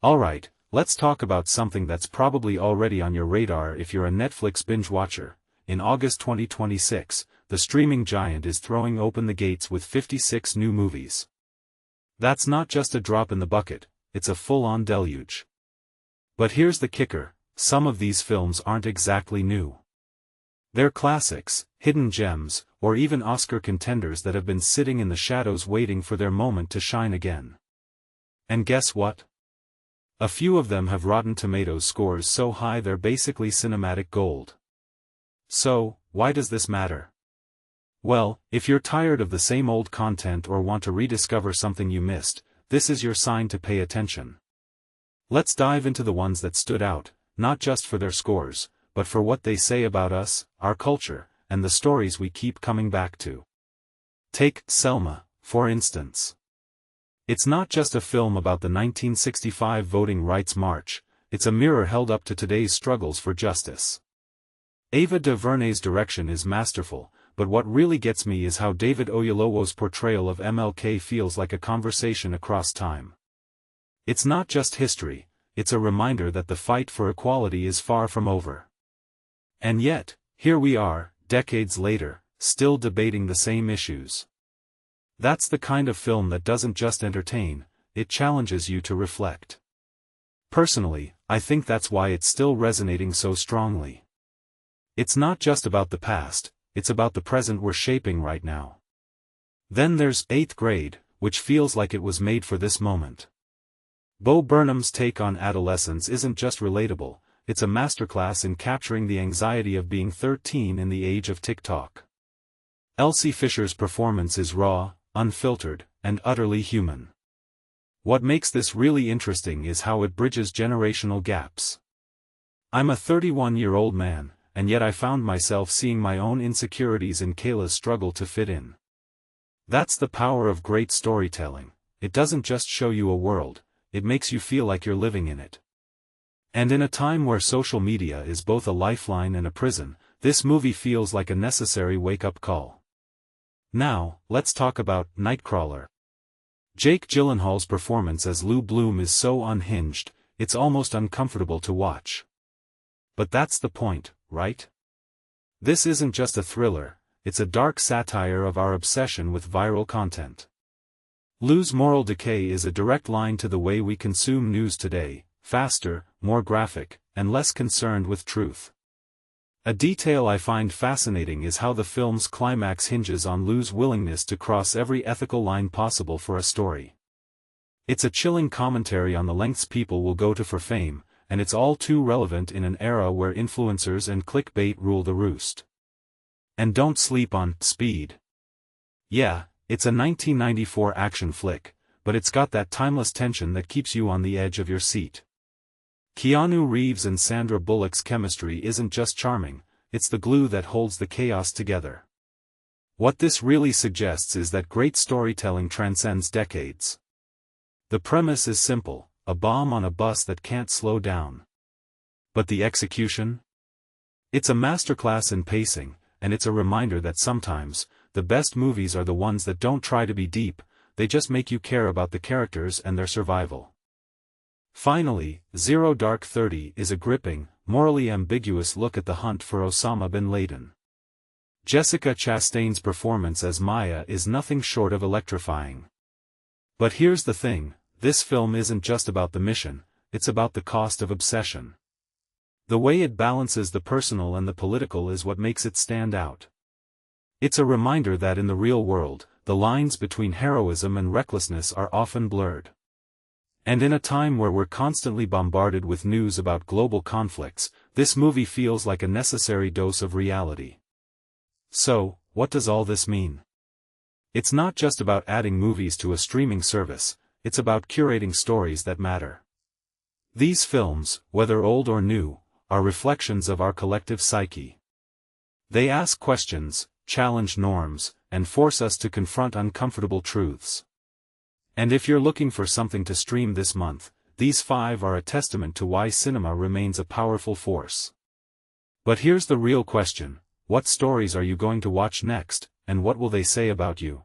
Alright, let's talk about something that's probably already on your radar if you're a Netflix binge watcher. In August 2026, the streaming giant is throwing open the gates with 56 new movies. That's not just a drop in the bucket, it's a full-on deluge. But here's the kicker, some of these films aren't exactly new. They're classics, hidden gems, or even Oscar contenders that have been sitting in the shadows waiting for their moment to shine again. And guess what? A few of them have Rotten Tomatoes scores so high they're basically cinematic gold. So, why does this matter? Well, if you're tired of the same old content or want to rediscover something you missed, this is your sign to pay attention. Let's dive into the ones that stood out, not just for their scores, but for what they say about us, our culture, and the stories we keep coming back to. Take Selma, for instance. It's not just a film about the 1965 Voting Rights March, it's a mirror held up to today's struggles for justice. Ava DuVernay's direction is masterful, but what really gets me is how David Oyelowo's portrayal of MLK feels like a conversation across time. It's not just history, it's a reminder that the fight for equality is far from over. And yet, here we are, decades later, still debating the same issues. That's the kind of film that doesn't just entertain, it challenges you to reflect. Personally, I think that's why it's still resonating so strongly. It's not just about the past, it's about the present we're shaping right now. Then there's Eighth Grade, which feels like it was made for this moment. Bo Burnham's take on adolescence isn't just relatable, it's a masterclass in capturing the anxiety of being 13 in the age of TikTok. Elsie Fisher's performance is raw, unfiltered, and utterly human. What makes this really interesting is how it bridges generational gaps. I'm a 31-year-old man, and yet I found myself seeing my own insecurities in Kayla's struggle to fit in. That's the power of great storytelling, it doesn't just show you a world, it makes you feel like you're living in it. And in a time where social media is both a lifeline and a prison, this movie feels like a necessary wake-up call. Now, let's talk about Nightcrawler. Jake Gyllenhaal's performance as Lou Bloom is so unhinged, it's almost uncomfortable to watch. But that's the point, right? This isn't just a thriller, it's a dark satire of our obsession with viral content. Lou's moral decay is a direct line to the way we consume news today, faster, more graphic, and less concerned with truth. A detail I find fascinating is how the film's climax hinges on Lou's willingness to cross every ethical line possible for a story. It's a chilling commentary on the lengths people will go to for fame, and it's all too relevant in an era where influencers and clickbait rule the roost. And don't sleep on Speed. Yeah, it's a 1994 action flick, but it's got that timeless tension that keeps you on the edge of your seat. Keanu Reeves and Sandra Bullock's chemistry isn't just charming, it's the glue that holds the chaos together. What this really suggests is that great storytelling transcends decades. The premise is simple, a bomb on a bus that can't slow down. But the execution? It's a masterclass in pacing, and it's a reminder that sometimes, the best movies are the ones that don't try to be deep, they just make you care about the characters and their survival. Finally, Zero Dark 30 is a gripping, morally ambiguous look at the hunt for Osama bin Laden. Jessica Chastain's performance as Maya is nothing short of electrifying. But here's the thing, this film isn't just about the mission, it's about the cost of obsession. The way it balances the personal and the political is what makes it stand out. It's a reminder that in the real world, the lines between heroism and recklessness are often blurred. And in a time where we're constantly bombarded with news about global conflicts, this movie feels like a necessary dose of reality. So, what does all this mean? It's not just about adding movies to a streaming service, it's about curating stories that matter. These films, whether old or new, are reflections of our collective psyche. They ask questions, challenge norms, and force us to confront uncomfortable truths. And if you're looking for something to stream this month, these 5 are a testament to why cinema remains a powerful force. But here's the real question, what stories are you going to watch next, and what will they say about you?